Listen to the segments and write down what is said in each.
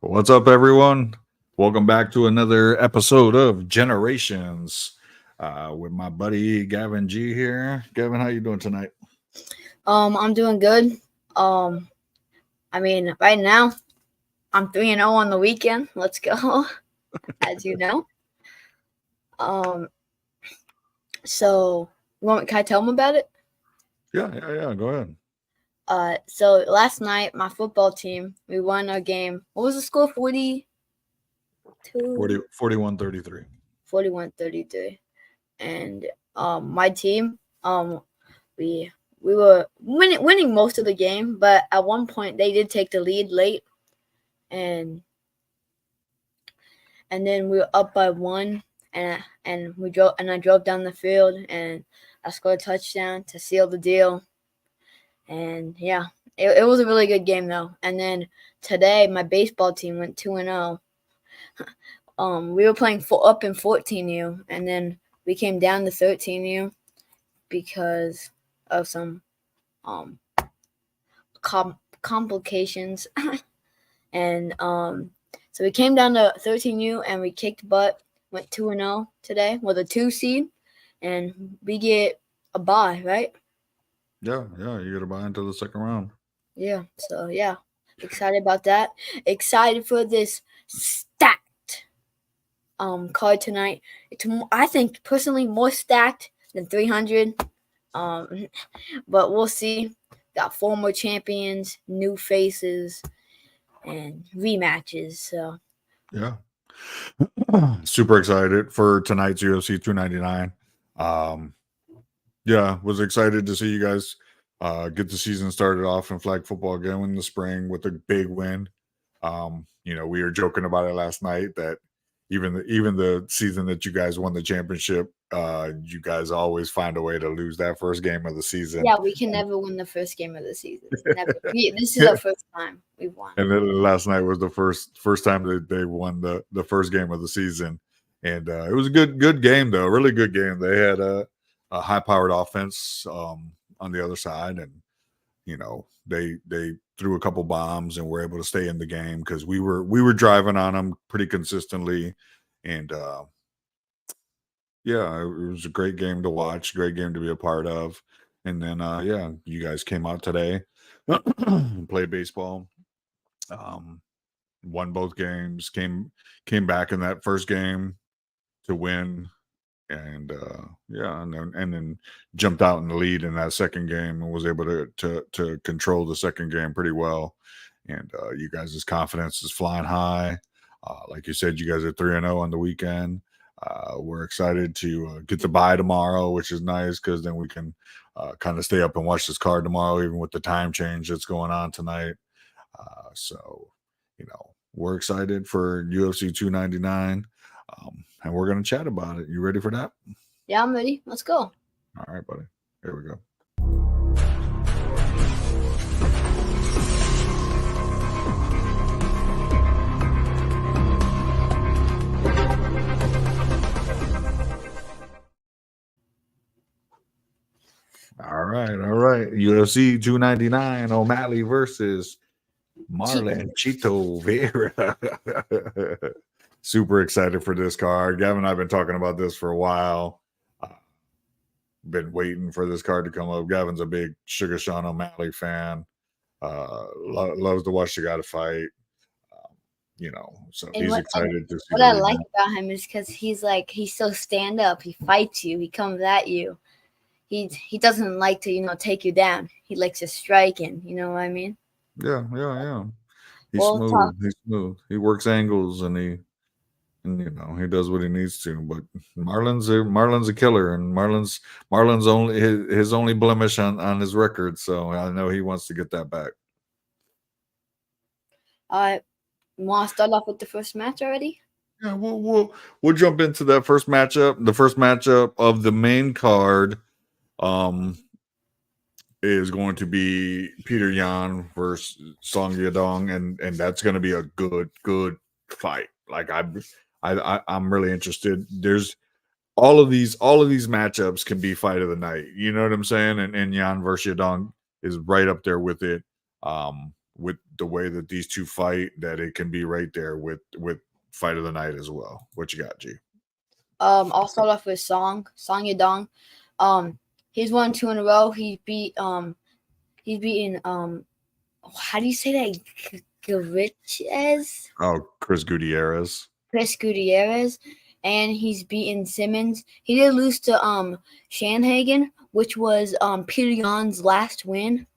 What's up, everyone? Welcome back to another episode of Generations with my buddy Gavin G here. Gavin, how you doing tonight? I'm doing good. Right now I'm 3-0 on the weekend. Let's go, as you know. So can I tell them about it? Yeah. Go ahead. So last night my football team, we won a game. What was the score? 41-33. 41-33. And my team, we were winning most of the game, but at one point they did take the lead late, and then we were up by 1, and I drove down the field and I scored a touchdown to seal the deal. And yeah, it was a really good game though. And then today my baseball team went 2-0. We were playing up in 14U, and then we came down to 13U because of some complications. And so we came down to 13U and we kicked butt, went 2-0 today with a 2 seed, and we get a bye, right? Yeah, you get a bye into the second round. Yeah, so yeah, excited about that. Excited for this stacked card tonight. It's, I think, personally more stacked than 300. But we'll see. Got former champions, new faces, and rematches. So yeah, super excited for tonight's UFC 299. Yeah, was excited to see you guys get the season started off in flag football again in the spring with a big win. We were joking about it last night that even the season that you guys won the championship, you guys always find a way to lose that first game of the season. Yeah, we can never win the first game of the season. Never. This is our first time we've won. And then last night was the first time that they won the first game of the season, and it was a good game though, a really good game. They had a high-powered offense on the other side, and they threw a couple bombs and were able to stay in the game because we were driving on them pretty consistently, and yeah, it was a great game to watch, great game to be a part of. And then yeah, you guys came out today, played baseball, won both games, came back in that first game to win. And yeah, and then jumped out in the lead in that second game and was able to control the second game pretty well. And you guys' confidence is flying high. Like you said, you guys are 3-0 on the weekend. We're excited to get the bye tomorrow, which is nice because then we can kind of stay up and watch this card tomorrow, even with the time change that's going on tonight. So we're excited for UFC 299. And we're going to chat about it. You ready for that? Yeah, I'm ready. Let's go. All right, buddy. Here we go. All right. UFC 299, O'Malley versus Marlon Chito Vera. Super excited for this card. Gavin and I have been talking about this for a while. Been waiting for this card to come up. Gavin's a big Sugar Sean O'Malley fan. Loves to watch the guy to fight. So and he's excited to see what I like about him is because he's so stand up. He fights you. He comes at you. He doesn't like to take you down. He likes to strike, and you know what I mean. Yeah. He's smooth. He's smooth. He works angles and he does what he needs to. But Marlon's a killer, and Marlon's only his only blemish on his record. So I know he wants to get that back. You want to start off with the first match already? Yeah, we'll jump into that first matchup. The first matchup of the main card is going to be Peter Yan versus Song Yadong, and that's going to be a good fight. Like I'm really interested. There's all of these matchups can be fight of the night. You know what I'm saying? And Yan versus Yadong is right up there with it. With the way that these two fight, that it can be right there with fight of the night as well. What you got, G? I'll start off with Song Yadong. He's won 2 in a row. He's beaten how do you say that? Gavriches? Oh, Chris Gutierrez. And he's beaten Simmons. He did lose to Shanhagen, which was Peter Yan's last win.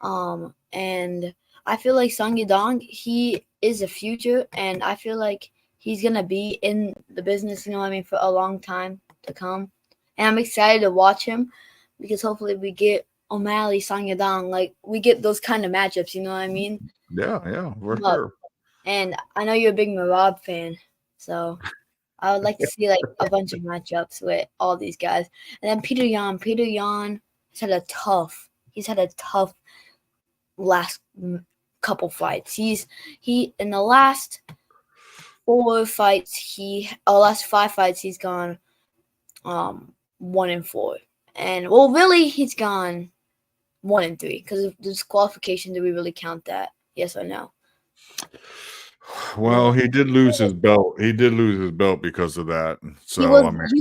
And I feel like Song Yadong, he is a future, and I feel like he's gonna be in the business, you know what I mean, for a long time to come. And I'm excited to watch him because hopefully we get O'Malley, Song Yadong, like we get those kind of matchups, you know what I mean? Yeah, for sure. And I know you're a big Marab fan, so I would like to see like a bunch of matchups with all these guys. And then Peter Yan has had a tough last couple fights. He in the last 5 fights he's gone 1-4. And well, really he's gone 1-3 because of the disqualification. Do we really count that? Yes or no? Well, he did lose his belt. He did lose his belt because of that. So he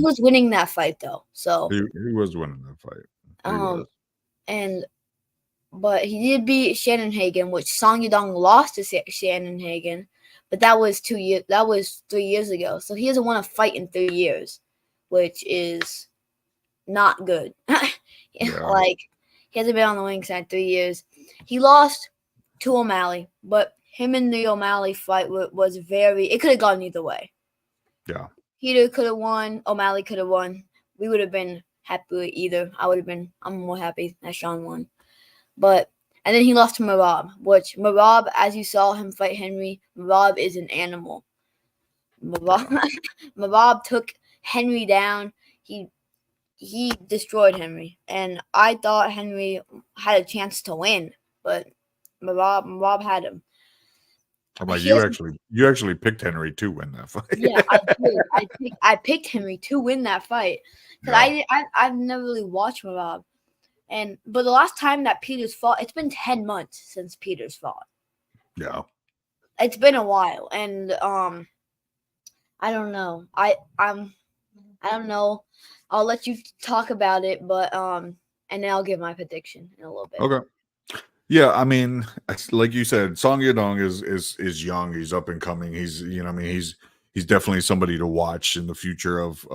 was winning that fight though. So he was winning that fight. But he did beat Shannon, which Song Yadong lost to Shannon, but that was 2 years. That was 3 years ago. So he hasn't won a fight in 3 years, which is not good. Like he hasn't been on the winning side 3 years. He lost to O'Malley, but him and the O'Malley fight was it could have gone either way. Yeah. Peter could have won. O'Malley could have won. We would have been happy with either. I'm more happy that Sean won. And then he lost to Marab, which Marab, as you saw him fight Henry, Marab is an animal. Marab took Henry down. He destroyed Henry. And I thought Henry had a chance to win, but Marab had him. I'm like, you actually picked Henry to win that fight. Yeah, I did. I picked Henry to win that fight because I've never really watched Marab, but the last time that Peters fought, it's been 10 months since Peters fought. Yeah, it's been a while, and I don't know. I don't know. I'll let you talk about it, but and then I'll give my prediction in a little bit. Okay. Yeah, I mean, like you said, Song Yadong is young. He's up and coming. He's he's definitely somebody to watch in the future of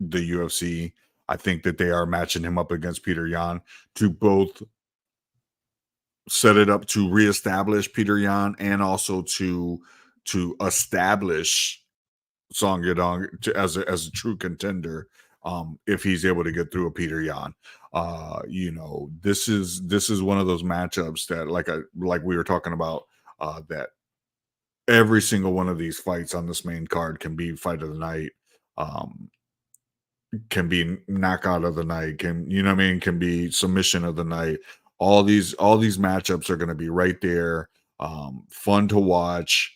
the UFC. I think that they are matching him up against Peter Yan to both set it up to reestablish Peter Yan and also to establish Song Yadong as a true contender. If he's able to get through a Peter Yan, this is one of those matchups that like we were talking about, that every single one of these fights on this main card can be fight of the night, can be knockout of the night, can be submission of the night. All these matchups are going to be right there, fun to watch,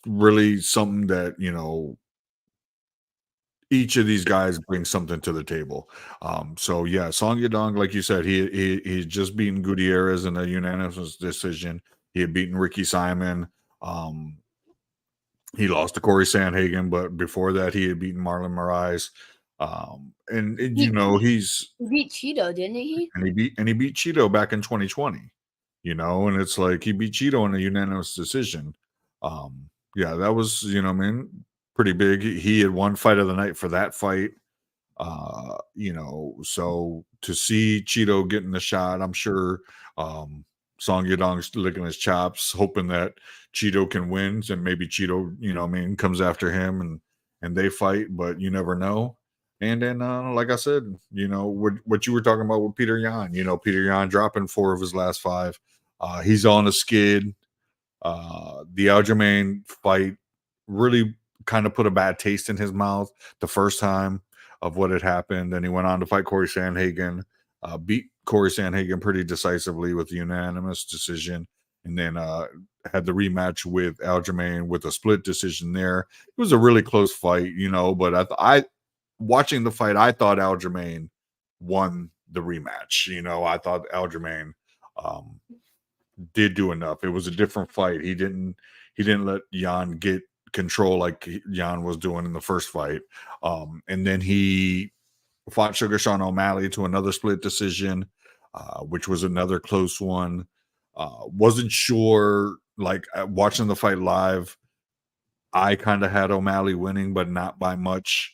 really something that each of these guys brings something to the table. So yeah, Song Yadong, like you said, he's just beaten Gutierrez in a unanimous decision. He had beaten Ricky Simon. He lost to Corey Sandhagen, but before that, he had beaten Marlon Moraes. He beat Cheeto, didn't he? And he beat Cheeto back in 2020. And it's like he beat Cheeto in a unanimous decision. Yeah, that was pretty big. He had won fight of the night for that fight. So to see Cheeto getting the shot, I'm sure Song Yadong's licking his chops, hoping that Cheeto can win, and maybe Cheeto, comes after him and they fight, but you never know. And then, like I said, what you were talking about with Peter Yan, Peter Yan dropping 4 of his last 5. He's on a skid. The Aljamain fight really kind of put a bad taste in his mouth the first time of what had happened. Then he went on to fight Corey Sandhagen, beat Corey Sandhagen pretty decisively with a unanimous decision, and then had the rematch with Aljamain with a split decision there. It was a really close fight, but I watching the fight, I thought Aljamain won the rematch. I thought Aljamain did do enough. It was a different fight. He didn't let Jan get control like Jan was doing in the first fight. And then he fought Sugar Sean O'Malley to another split decision, which was another close one. Wasn't sure, like watching the fight live, I kind of had O'Malley winning, but not by much.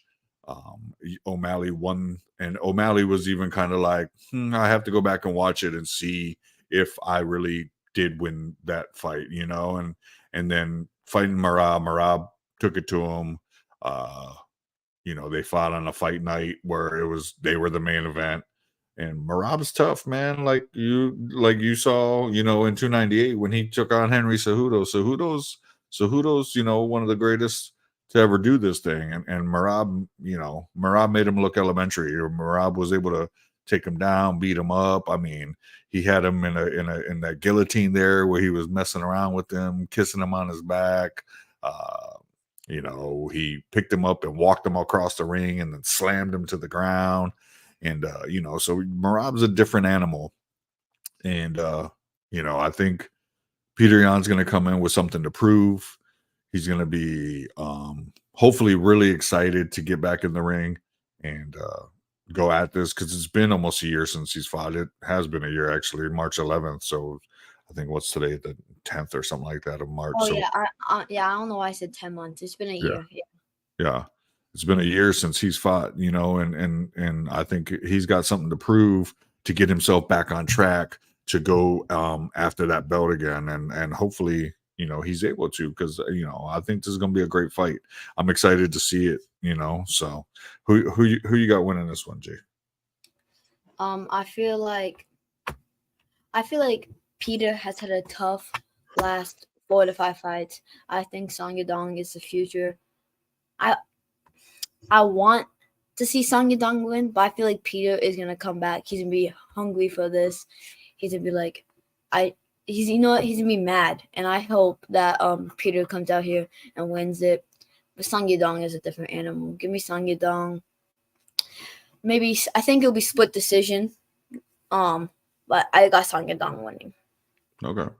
O'Malley won, and O'Malley was even kind of like, I have to go back and watch it and see if I really did win that fight, and then fighting Marab took it to him. They fought on a fight night where they were the main event, and Marab's tough, man. Like you saw, in 298 when he took on Henry Cejudo. Cejudo's, one of the greatest to ever do this thing, and Marab made him look elementary. Marab was able to take him down, beat him up. I mean, he had him in that guillotine there where he was messing around with him, kissing him on his back. He picked him up and walked him across the ring and then slammed him to the ground. And so Marab's a different animal. And I think Peter Yan's going to come in with something to prove. He's going to be hopefully really excited to get back in the ring and go at this, because it's been almost a year since he's fought. It has been a year, actually, March 11th. So I think what's today, the 10th or something like that of March. Oh, so, yeah. I don't know why I said 10 months. It's been a year. Yeah. It's been a year since he's fought, and I think he's got something to prove to get himself back on track to go after that belt again. And hopefully, he's able to, because, I think this is going to be a great fight. I'm excited to see it, so who you got winning this one, Jay? I feel like Peter has had a tough last 4 to 5 fights. I think Song Yadong is the future. I want to see Song Yadong win, but I feel like Peter is gonna come back. He's gonna be hungry for this. He's gonna be like, he's gonna be mad, and I hope that Peter comes out here and wins it. But Song Yadong is a different animal. Give me Song Yadong. Maybe I think it'll be split decision. But I got Song Yadong winning. Okay.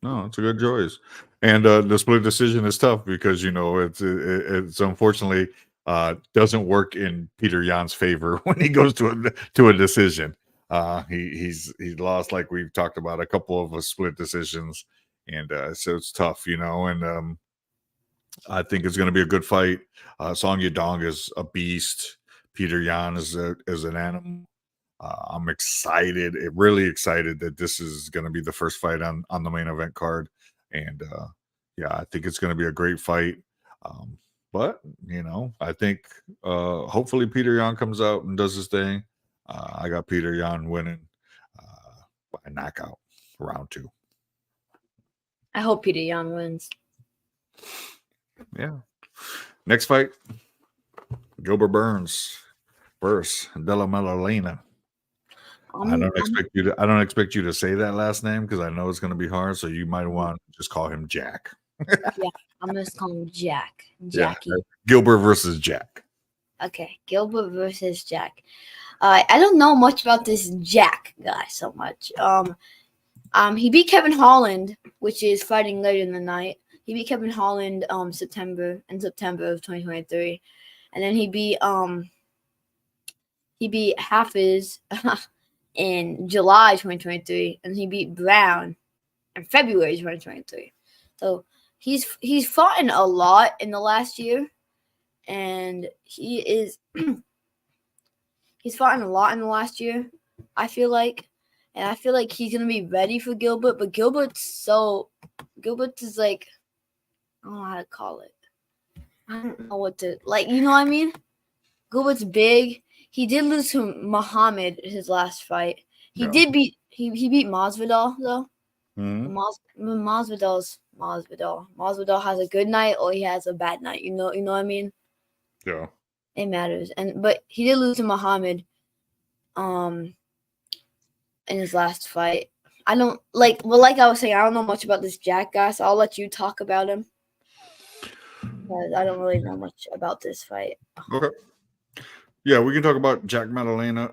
No, it's a good choice. And the split decision is tough because it's unfortunately doesn't work in Peter Yan's favor when he goes to a decision. He's lost, like we've talked about, a couple of split decisions, and so it's tough, and I think it's going to be a good fight. Song Yadong is a beast. Peter Yan is an animal. I'm excited, really excited that this is going to be the first fight on the main event card. And I think it's going to be a great fight. But, I think hopefully Peter Yan comes out and does his thing. I got Peter Yan winning by knockout, round 2. I hope Peter Yan wins. Yeah. Next fight, Gilbert Burns versus Della Maddalena. I don't expect you to say that last name because I know it's going to be hard. So you might want to just call him Jack. Yeah, I'm just calling him Jack. Jackie. Yeah, Gilbert versus Jack. Okay, Gilbert versus Jack. I don't know much about this Jack guy so much. He beat Kevin Holland, which is fighting later in the night. He beat Kevin Holland in September of 2023, and then he beat Hafiz in July 2023, and he beat Brown in February 2023. So he's fought in a lot in the last year, and he's fought in a lot in the last year, I feel like. And I feel like he's gonna be ready for Gilbert, but Gilbert is like, I don't know how to call it. I don't know what to you know what I mean? Gilbert's big. He did lose to Muhammad his last fight. He beat Masvidal though. Mm-hmm. Masvidal's Masvidal. Masvidal has a good night or he has a bad night. You know what I mean? Yeah. It matters. But he did lose to Muhammad in his last fight. I don't like I was saying, I don't know much about this Jack guy, so I'll let you talk about him. Because I don't really know much about this fight. Okay. Yeah, we can talk about Jack Maddalena.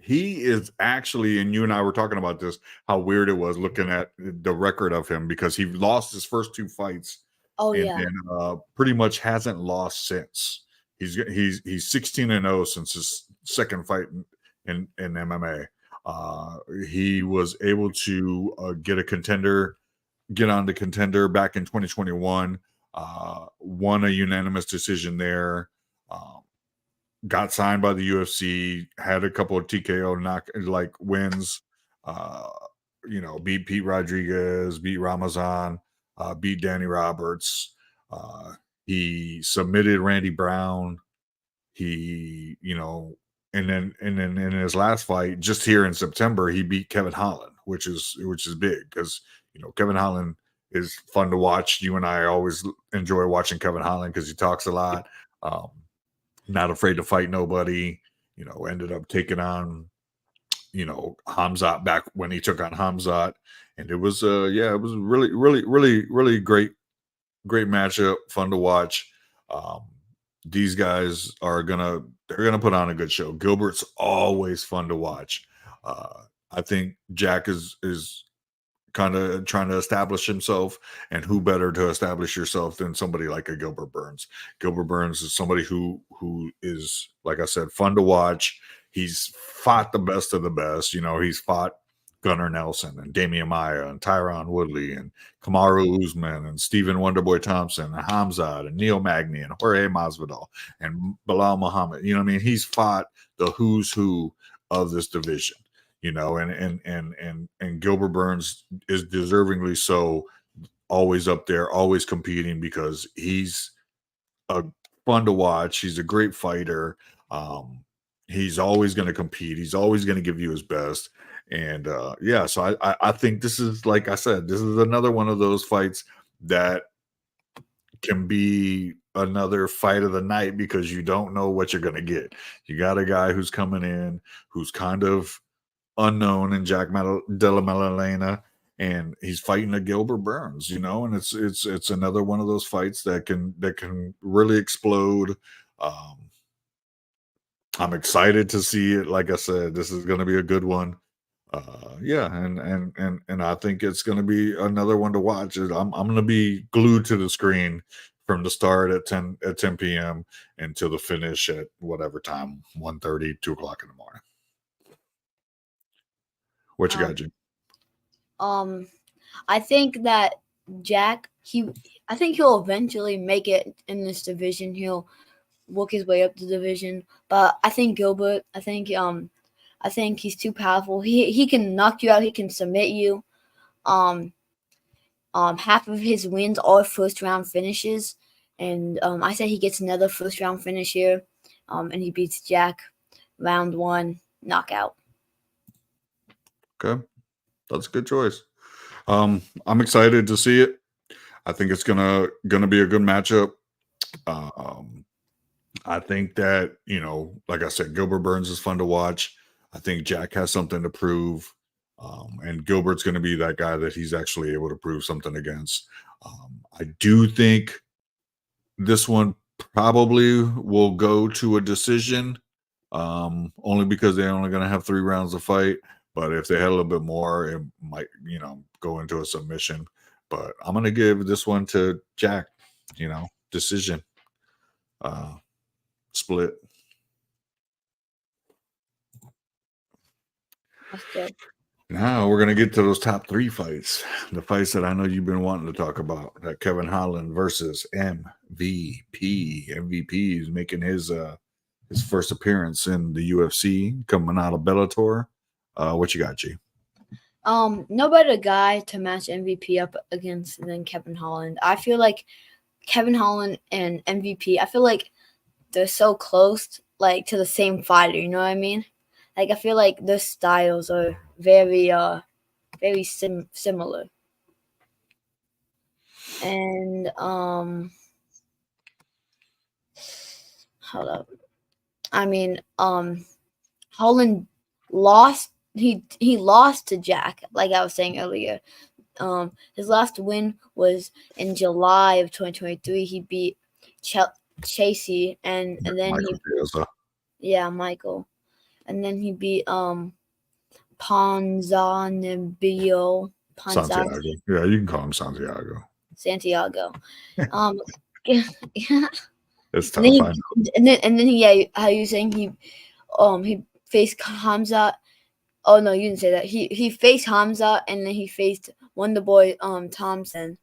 He is actually, and you and I were talking about this, how weird it was looking at the record of him, because he lost his first 2 fights. Oh, and yeah. then pretty much hasn't lost since. He's 16-0 since his second fight in MMA. He was able to get on the contender back in 2021. Won a unanimous decision there. Got signed by the UFC. Had a couple of TKO wins. Beat Pete Rodriguez, beat Ramazan, beat Danny Roberts. He submitted Randy Brown. He, and then in his last fight, just here in September, he beat Kevin Holland, which is big, because Kevin Holland is fun to watch. You and I always enjoy watching Kevin Holland because he talks a lot. Not afraid to fight nobody. Ended up taking on Hamzat back when he took on Hamzat, and it was it was really great matchup, fun to watch. These guys they're gonna put on a good show. Gilbert's always fun to watch. I think Jack is kind of trying to establish himself, and who better to establish yourself than somebody like a Gilbert Burns. Gilbert Burns is somebody who is, like I said, fun to watch. He's fought the best of the best. He's fought Gunnar Nelson and Damian Maia and Tyron Woodley and Kamaru Usman and Stephen Wonderboy Thompson and Hamzat and Neil Magny and Jorge Masvidal and Bilal Muhammad. He's fought the who's who of this division. And Gilbert Burns is deservingly so, always up there, always competing, because he's fun to watch. He's a great fighter. He's always going to compete. He's always going to give you his best. And so I think this is, like I said, this is another one of those fights that can be another fight of the night, because you don't know what you're going to get. You got a guy who's coming in who's kind of unknown in Jack Della Maddalena, and he's fighting a Gilbert Burns, and it's another one of those fights that can really explode. I'm excited to see it. Like I said, this is going to be a good one. And I think it's going to be another one to watch. I'm going to be glued to the screen from the start at 10 p.m. until the finish at whatever time, 1:30, 2 o'clock in the morning. What you got, Jim? I think that Jack, I think he'll eventually make it in this division. He'll work his way up the division. But I think Gilbert, I think he's too powerful. He can knock you out. He can submit you. Half of his wins are first round finishes, and I say he gets another first round finish here, and he beats Jack round 1 knockout. Okay, that's a good choice. I'm excited to see it. I think it's gonna be a good matchup. I think that, like I said, Gilbert Burns is fun to watch. I think Jack has something to prove. And Gilbert's going to be that guy that he's actually able to prove something against. I do think this one probably will go to a decision, only because they're only going to have 3 rounds of fight. But if they had a little bit more, it might, go into a submission. But I'm going to give this one to Jack, decision. Split. That's good. Now we're going to get to those top 3 fights. The fights that I know you've been wanting to talk about. That Kevin Holland versus MVP. MVP is making his first appearance in the UFC, coming out of Bellator. What you got, G? No better guy to match MVP up against than Kevin Holland. I feel like Kevin Holland and MVP, I feel like they're so close, like, to the same fighter. You know what I mean? Like, I feel like their styles are very, very similar. And hold up. I mean, Holland lost. He lost to Jack, like I was saying earlier. His last win was in July of 2023. He beat Chasey, and then Michael Chiesa. Michael, and then he beat Ponzinibbio. Santiago. Yeah, you can call him Santiago. Santiago. It's tough. And then how you saying he faced Hamza. Oh no, you didn't say that. He faced Hamza, and then he faced Wonderboy Thompson.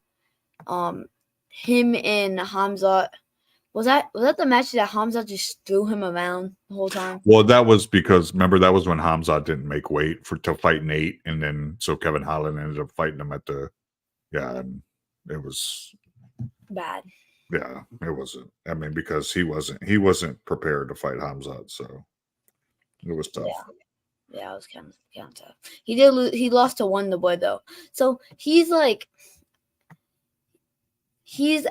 Him and Hamza, was that the match that Hamza just threw him around the whole time? Well, that was because remember that was when Hamza didn't make weight to fight Nate, and then so Kevin Holland ended up fighting him at the and it was bad. Yeah, it wasn't. I mean, because he wasn't prepared to fight Hamza, so it was tough. Yeah, it was kind of tough. He did lose. He lost to Wonderboy though, so he's like he's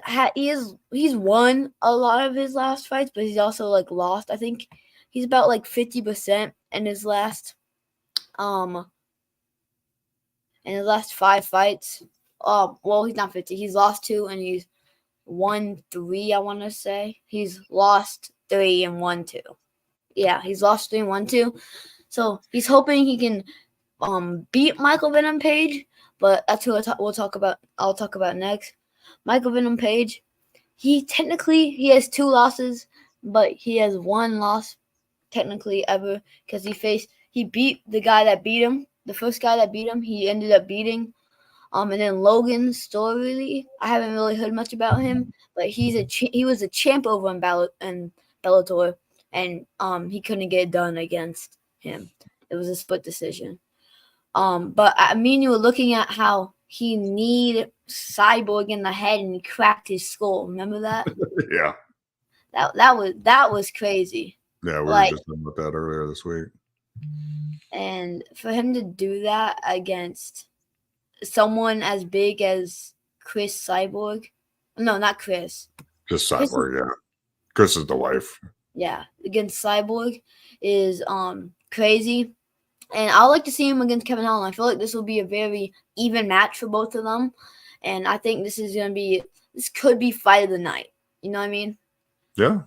won a lot of his last fights, but he's also like lost. I think he's about like 50% in his last 5 fights. Well, he's not 50. He's lost 2 and he's won 3. I want to say he's lost 3 and won 2. Yeah, he's lost 3 and won 2. So he's hoping he can beat Michael Venom Page, but that's who I'll talk about next. Michael Venom Page, he has 2 losses, but he has 1 loss technically ever because he beat the guy that beat him. The first guy that beat him, he ended up beating. And then Logan Story, I haven't really heard much about him, but he was a champ over in Bellator, and he couldn't get it done against him. It was a split decision. But I mean, you were looking at how he kneed Cyborg in the head and he cracked his skull. Remember that? Yeah. That was crazy. Yeah, we were just talking about that earlier this week. And for him to do that against someone as big as Chris Cyborg, no, not Chris. Just Cyborg, yeah. Chris is the wife. Yeah, against Cyborg is crazy. And I would like to see him against Kevin Holland. I feel like this will be a very even match for both of them. And I think this could be fight of the night. You know what I mean? Yeah.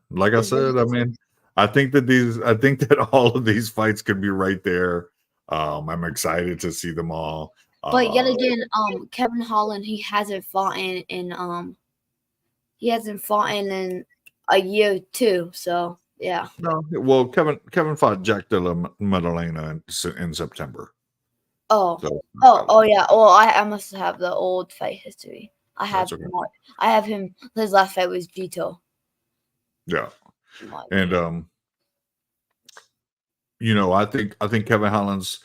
Like I said, I mean, I think that all of these fights could be right there. I'm excited to see them all. But yet again, Kevin Holland, he hasn't fought in a year too. So yeah. No, well, Kevin fought Jack de la Maddalena in September. Oh, yeah. Well, I must have the old fight history. I have him. His last fight was Gito. Yeah, and I think Kevin Holland's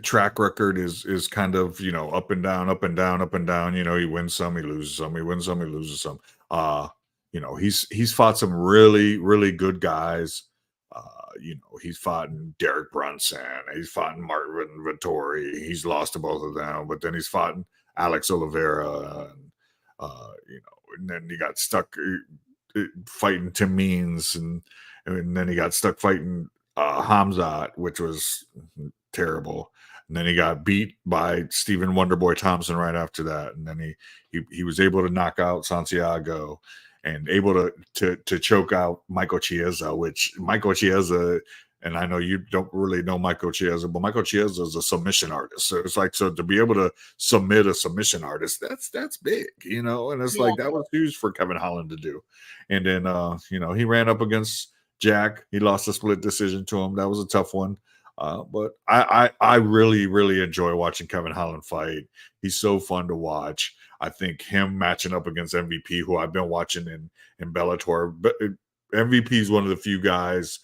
track record is kind of up and down, up and down, up and down. He wins some, he loses some, he wins some, he loses some. He's fought some really, really good guys. He's fought Derek Brunson, he's fought Marvin Vettori, he's lost to both of them, but then he's fought Alex Oliveira, and then he got stuck fighting Tim Means, and then he got stuck fighting Hamzat, which was terrible. And then he got beat by Stephen Wonderboy Thompson right after that, and then he was able to knock out Santiago and able to choke out Michael Chiesa, which Michael Chiesa, and I know you don't really know Michael Chiesa, but Michael Chiesa is a submission artist. So it's like, so to be able to submit a submission artist, that's big, and it's like, that was huge for Kevin Holland to do. And then, he ran up against Jack. He lost a split decision to him. That was a tough one. But I really, really enjoy watching Kevin Holland fight. He's so fun to watch. I think him matching up against MVP, who I've been watching in Bellator, but MVP is one of the few guys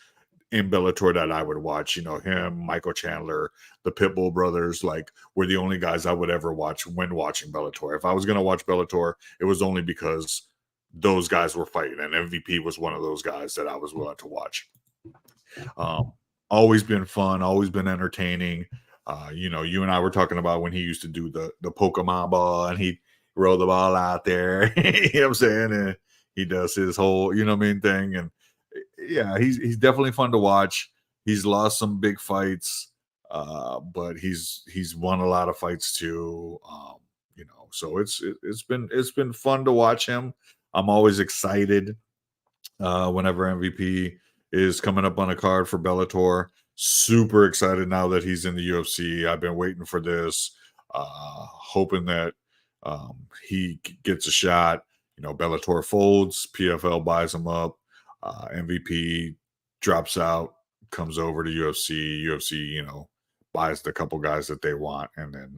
in Bellator that I would watch. Him, Michael Chandler, the Pitbull brothers, like, were the only guys I would ever watch when watching Bellator. If I was going to watch Bellator, it was only because those guys were fighting, and MVP was one of those guys that I was willing to watch. Always been fun, always been entertaining. You and I were talking about when he used to do the Pokemon ball, and roll the ball out there. You know what I'm saying? And he does his whole, you know what I mean, thing. And yeah, he's definitely fun to watch. He's lost some big fights, but he's won a lot of fights too. So it's been fun to watch him. I'm always excited whenever MVP is coming up on a card for Bellator. Super excited now that he's in the UFC. I've been waiting for this, hoping that he gets a shot. Bellator folds, PFL buys him up, MVP drops out, comes over to UFC. UFC, buys the couple guys that they want, and then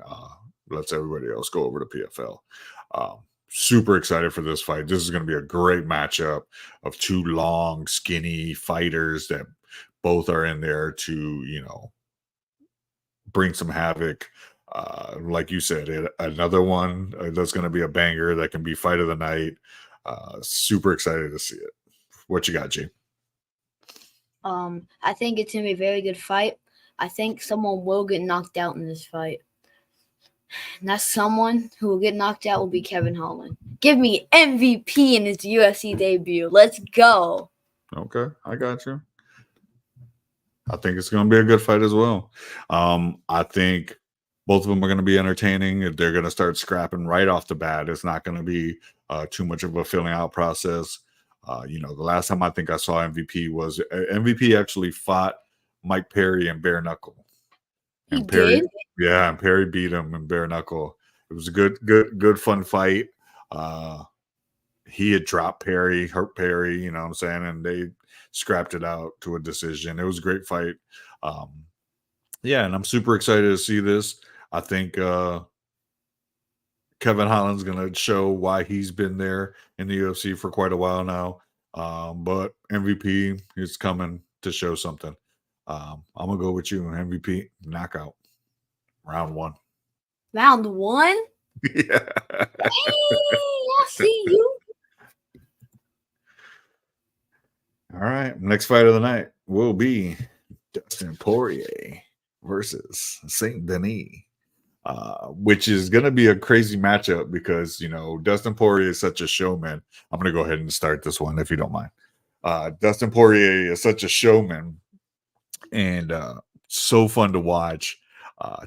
lets everybody else go over to PFL. Super excited for this fight. This is going to be a great matchup of two long, skinny fighters that both are in there to, bring some havoc. Like you said, another one that's going to be a banger that can be fight of the night. Super excited to see it. What you got, G? I think it's going to be a very good fight. I think someone will get knocked out in this fight. And that someone who will get knocked out will be Kevin Holland. Give me MVP in his UFC debut. Let's go. Okay, I got you. I think it's going to be a good fight as well. I think both of them are going to be entertaining. They're going to start scrapping right off the bat. It's not going to be too much of a filling out process. The last time I think I saw MVP actually fought Mike Perry in bare knuckle. And Perry, and Perry beat him in bare knuckle. It was a good fun fight. He had dropped Perry, hurt Perry, you know what I'm saying, and they scrapped it out to a decision. It was a great fight. And I'm super excited to see this. I think Kevin Holland's going to show why he's been there in the UFC for quite a while now. But MVP is coming to show something. I'm going to go with you. MVP, knockout. Round 1. Round 1? Yeah. Hey, I see you. All right. Next fight of the night will be Dustin Poirier versus Saint Denis. Which is going to be a crazy matchup because, Dustin Poirier is such a showman. I'm going to go ahead and start this one if you don't mind. Dustin Poirier is such a showman and so fun to watch.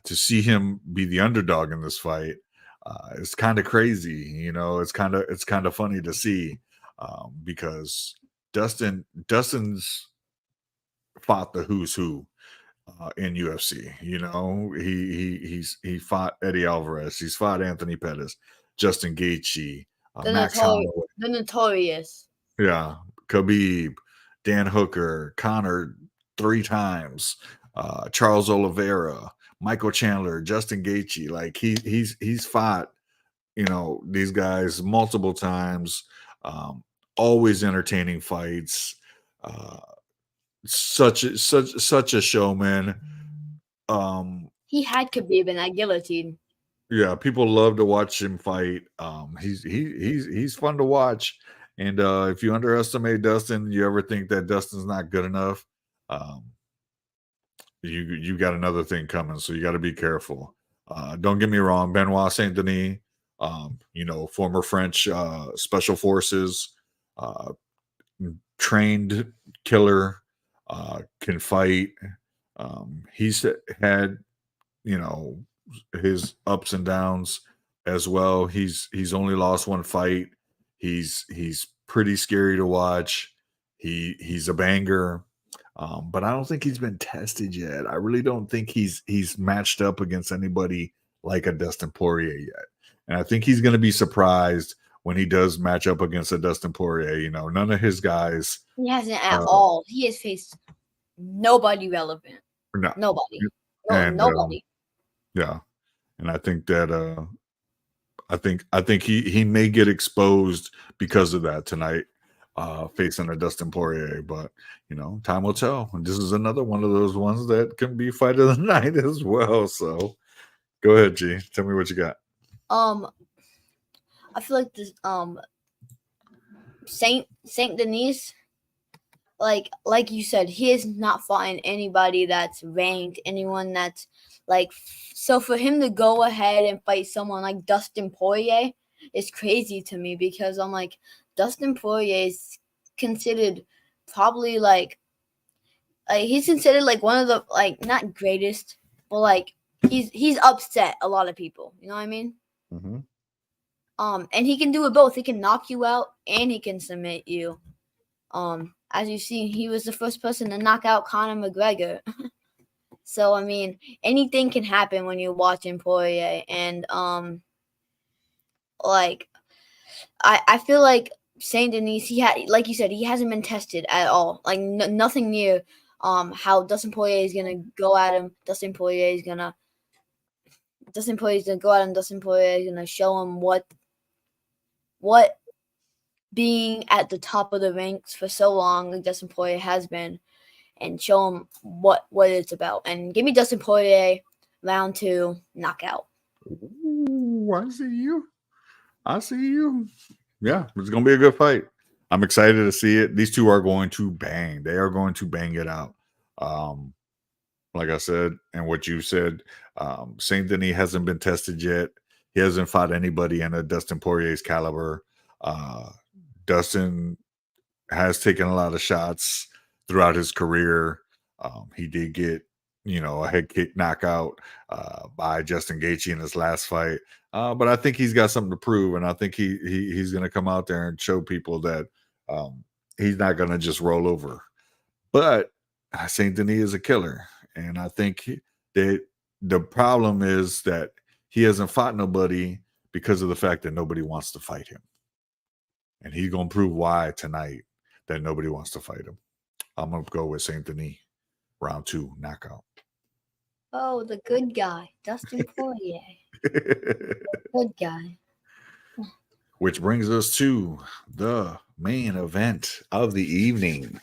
To see him be the underdog in this fight is kind of crazy. It's kind of funny to see because Dustin's fought the who's who. In UFC, he fought Eddie Alvarez, he's fought Anthony Pettis, Justin Gaethje, Max Holloway, the Notorious, Khabib, Dan Hooker, Conor 3 times, Charles Oliveira, Michael Chandler, Justin Gaethje. Like he's fought, these guys multiple times. Always entertaining fights. Such a showman. He had Khabib in that guillotine. Yeah, people love to watch him fight. He's fun to watch. And if you underestimate Dustin, you ever think that Dustin's not good enough, you got another thing coming. So you got to be careful. Don't get me wrong, Benoit Saint Denis, former French special forces, trained killer. Can fight. He's had, his ups and downs as well. He's only lost 1 fight. He's pretty scary to watch. He's a banger, but I don't think he's been tested yet. I really don't think he's matched up against anybody like a Dustin Poirier yet. And I think he's going to be surprised when he does match up against a Dustin Poirier. None of his guys. He hasn't at all. He has faced nobody relevant. No. Nobody. Nobody. Yeah. And I think that I think he may get exposed because of that tonight, facing a Dustin Poirier. But time will tell. And this is another one of those ones that can be fight of the night as well. So go ahead, G. Tell me what you got. I feel like this Saint Denis, like you said, he is not fighting anybody that's ranked, anyone that's so for him to go ahead and fight someone like Dustin Poirier, is crazy to me because I'm like, Dustin Poirier is considered probably like he's considered like one of the like not greatest, but like he's upset a lot of people. You know what I mean? Mm-hmm. And he can do it both. He can knock you out and he can submit you. As you see, he was the first person to knock out Conor McGregor. So I mean, anything can happen when you're watching Poirier, and like I feel like Saint Denis, he had, like you said, he hasn't been tested at all. Like nothing near how Dustin Poirier is gonna go at him. Dustin Poirier is gonna go at him. Dustin Poirier is gonna show him what being at the top of the ranks for so long, like Dustin Poirier has been, and show him what it's about. And give me Dustin Poirier round 2 knockout. Ooh, I see you. Yeah, it's gonna be a good fight. I'm excited to see it. These two are going to bang. They are going to bang it out. Like I said, and what you said, Saint Denis hasn't been tested yet. He hasn't fought anybody in a Dustin Poirier's caliber. Dustin has taken a lot of shots throughout his career. He did get, a head kick knockout by Justin Gaethje in his last fight. But I think he's got something to prove, and I think he's going to come out there and show people that he's not going to just roll over. But Saint Denis is a killer, and I think that the problem is that he hasn't fought nobody because of the fact that nobody wants to fight him. And he's going to prove why tonight that nobody wants to fight him. I'm going to go with Saint Denis, round 2, knockout. Oh, the good guy, Dustin Poirier. Good guy. Which brings us to the main event of the evening.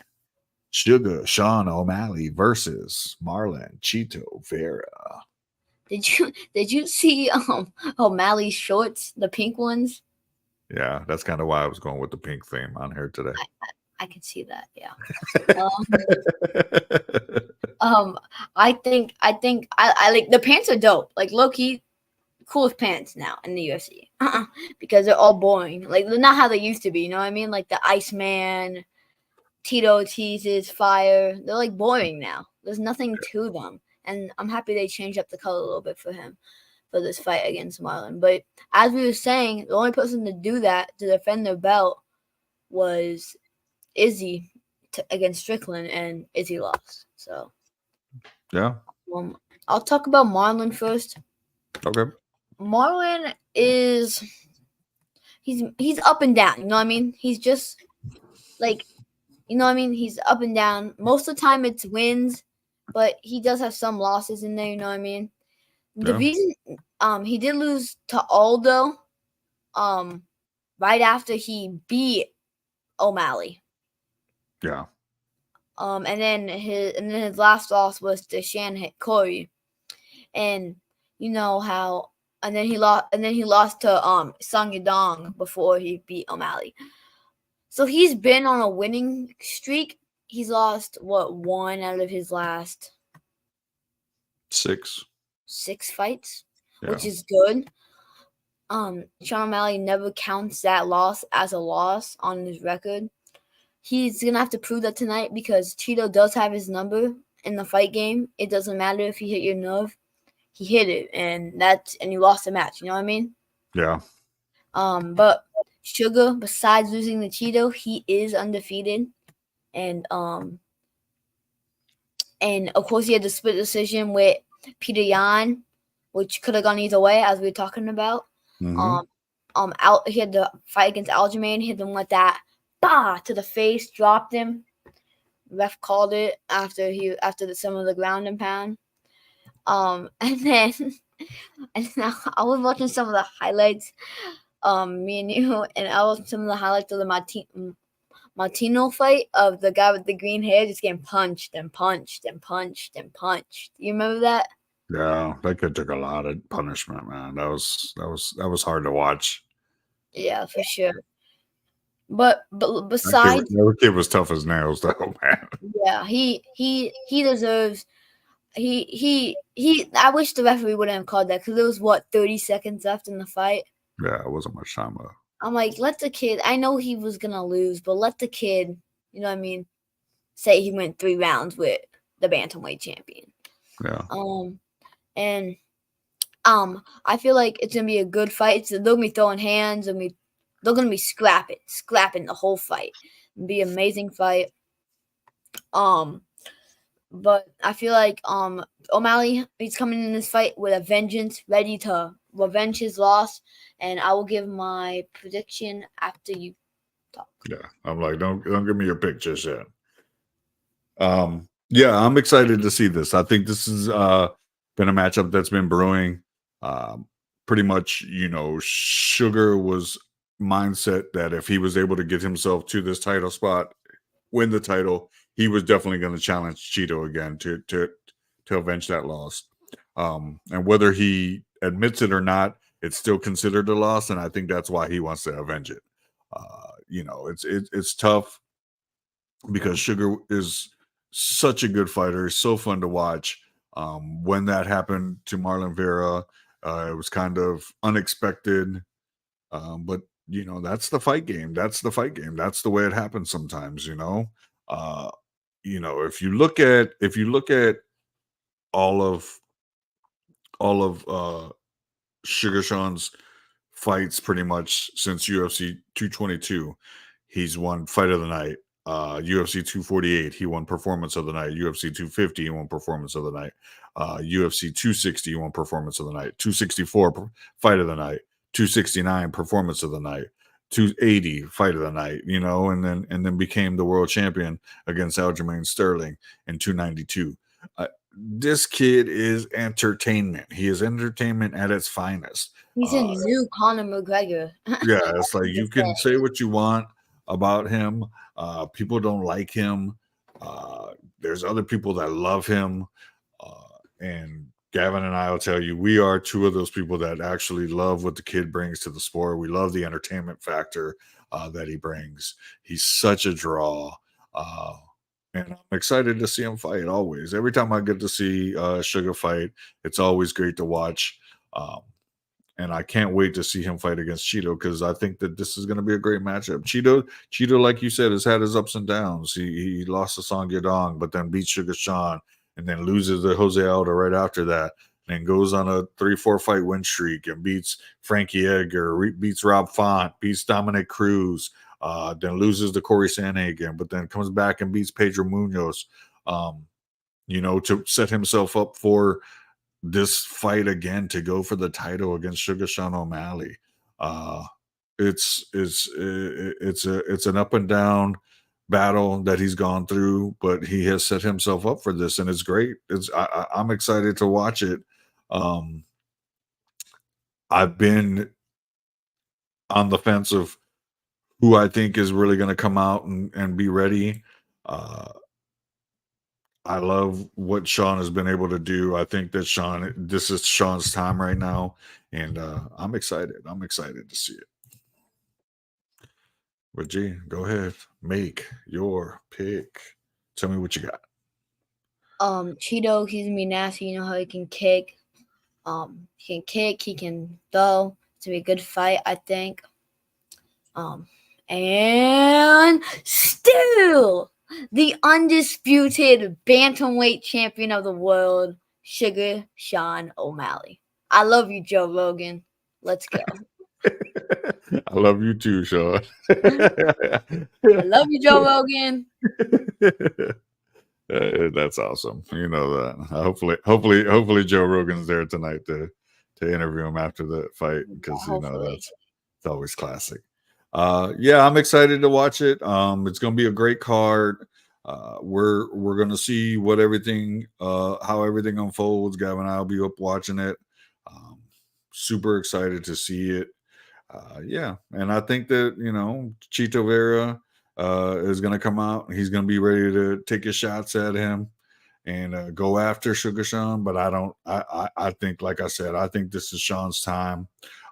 Sugar Sean O'Malley versus Marlon Chito Vera. Did you see O'Malley's shorts, the pink ones? Yeah, that's kind of why I was going with the pink theme on here today. I can see that. Yeah. I think I like the pants are dope. Like low key, coolest pants now in the UFC because they're all boring. Like they're not how they used to be. You know what I mean? Like the Iceman, Tito Ortiz's Fire. They're like boring now. There's nothing to them, and I'm happy they changed up the color a little bit for him for this fight against Marlon. But as we were saying, the only person to do that to defend their belt was Izzy against Strickland, and Izzy lost. So yeah, I'll talk about Marlon first. Okay. Marlon is he's up and down. You know what I mean? He's just like, you know what I mean? He's up and down. Most of the time it's wins, but he does have some losses in there. You know what I mean? The reason he did lose to Aldo right after he beat O'Malley. Yeah. And then his last loss was to Shan Corey. And you know how and then he lost to Song Yadong before he beat O'Malley. So he's been on a winning streak. He's lost one out of his last 6 fights, which is good. Sean O'Malley never counts that loss as a loss on his record. He's gonna have to prove that tonight because Cheeto does have his number in the fight game. It doesn't matter if he hit your nerve. He hit it, and you lost the match. You know what I mean? Yeah. But Sugar, besides losing the Cheeto, he is undefeated, and of course he had the split decision with Peter Yan, which could have gone either way, as we were talking about. Mm-hmm. He had the fight against Aljamain, hit him with that to the face, dropped him. Ref called it after some of the ground and pound. And then I was watching some of the highlights. Me and you, and I was some of the highlights of the Martino fight of the guy with the green hair just getting punched and punched and punched and punched. You remember that? Yeah, that kid took a lot of punishment, man. That was hard to watch. Yeah, for sure. But besides, that kid was tough as nails, though, man. Yeah, he deserves. I wish the referee wouldn't have called that because there was 30 seconds left in the fight. Yeah, it wasn't much time left. I'm like, let the kid. I know he was gonna lose, but let the kid. You know what I mean? Say he went 3 rounds with the bantamweight champion. Yeah. And I feel like it's gonna be a good fight. They're gonna be throwing hands, and they're gonna be scrapping the whole fight. It'll be an amazing fight. But I feel like O'Malley, he's coming in this fight with a vengeance, ready to revenge his loss. And I will give my prediction after you talk. Yeah. I'm like, don't give me your pick just yet. Yeah, I'm excited to see this. I think this has been a matchup that's been brewing. Pretty much, Sugar was mindset that if he was able to get himself to this title spot, win the title, he was definitely going to challenge Cheeto again to avenge that loss. And whether he admits it or not, it's still considered a loss, and I think that's why he wants to avenge it. It's tough because Sugar is such a good fighter. He's so fun to watch. When that happened to Marlon Vera, it was kind of unexpected. But that's the fight game. That's the fight game. That's the way it happens sometimes. If you look at all of Sugar Sean's fights pretty much since UFC 222, he's won fight of the night. UFC 248, he won performance of the night. UFC 250, he won performance of the night. UFC 260, he won performance of the night. 264, fight of the night. 269, performance of the night. 280, fight of the night. And then became the world champion against Aljamain Sterling in 292. This kid is entertainment. He is entertainment at its finest. He's a new Conor McGregor. Yeah, it's like you can say what you want about him. People don't like him. There's other people that love him. And Gavin and I will tell you, we are two of those people that actually love what the kid brings to the sport. We love the entertainment factor that he brings. He's such a draw. And I'm excited to see him fight always. Every time I get to see Sugar fight, it's always great to watch. And I can't wait to see him fight against Cheeto because I think that this is going to be a great matchup. Cheeto, like you said, has had his ups and downs. He lost to Song Yadong, but then beats Sugar Sean, and then loses to Jose Aldo right after that, and then goes on a 3-4 fight win streak and beats Frankie Edgar, beats Rob Font, beats Dominic Cruz, then loses to Corey Sandhagen, but then comes back and beats Pedro Munoz, to set himself up for this fight again to go for the title against Sugar Sean O'Malley. It's an up and down battle that he's gone through, but he has set himself up for this, and it's great. I'm excited to watch it. I've been on the fence of who I think is really going to come out and be ready. I love what Sean has been able to do. I think that this is Sean's time right now, and I'm excited. I'm excited to see it. But G, go ahead, make your pick. Tell me what you got. Cheeto, he's gonna be nasty. You know how he can kick. He can kick. He can throw. It's gonna be a good fight, I think. And still the undisputed bantamweight champion of the world, Sugar Sean O'Malley. I love you, Joe Rogan. Let's go. I love you too, Sean. I love you, Joe Rogan. That's awesome. You know that. Hopefully Joe Rogan's there tonight to interview him after the fight because it's always classic. Yeah, I'm excited to watch it. It's gonna be a great card. We're gonna see what everything how everything unfolds. Gavin and I'll be up watching it. Super excited to see it. Yeah, and I think that Cheeto Vera is gonna come out. He's gonna be ready to take his shots at him and go after Sugar Sean. But I think, like I said, I think this is Sean's time.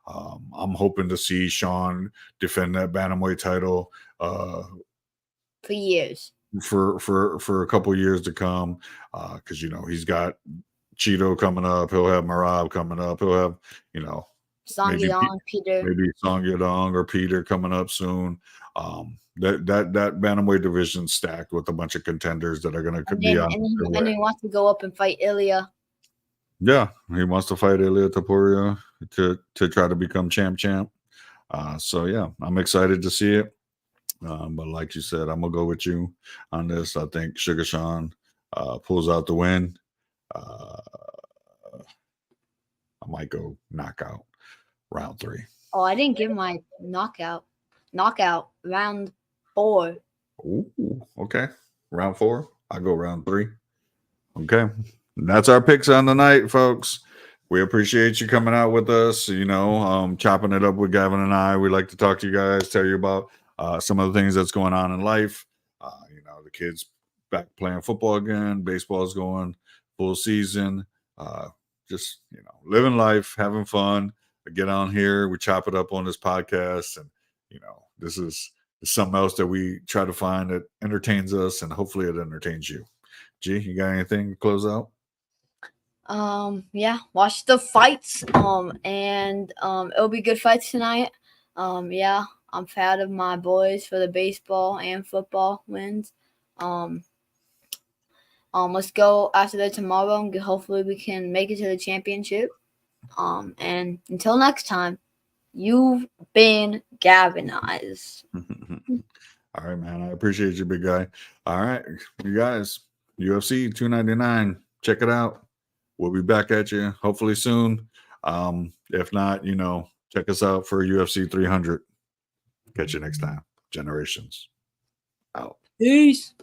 I'm hoping to see Sean defend that bantamweight title for years, for a couple years to come, because he's got Cheeto coming up. He'll have Marab coming up. He'll have Song maybe Yadong, Peter. maybe Song Yadong or Peter coming up soon. That bantamweight division stacked with a bunch of contenders that are going to And be then on their and way. he wants to go up and fight Ilya. Yeah, he wants to fight Ilia Topuria to try to become champ. So yeah, I'm excited to see it. But like you said, I'm gonna go with you on this. I think Sugar Sean pulls out the win. Uh, I might go knockout round 3. Oh, I didn't give my knockout. Knockout round 4. Ooh, okay. Round 4. I go round 3. Okay. And that's our picks on the night, folks. We appreciate you coming out with us, chopping it up with Gavin and I. We like to talk to you guys, tell you about some of the things that's going on in life. The kids back playing football again, baseball's going full season. Just, living life, having fun. I get on here, we chop it up on this podcast, and, this is something else that we try to find that entertains us, and hopefully it entertains you. G, you got anything to close out? Yeah, watch the fights. And it'll be good fights tonight. Yeah, I'm proud of my boys for the baseball and football wins. Let's go after that tomorrow, and hopefully we can make it to the championship. And until next time, you've been Gavin and I. All right, man. I appreciate you, big guy. All right, you guys, UFC 299. Check it out. We'll be back at you hopefully soon. If not, check us out for UFC 300. Catch you next time. Generations out. Peace.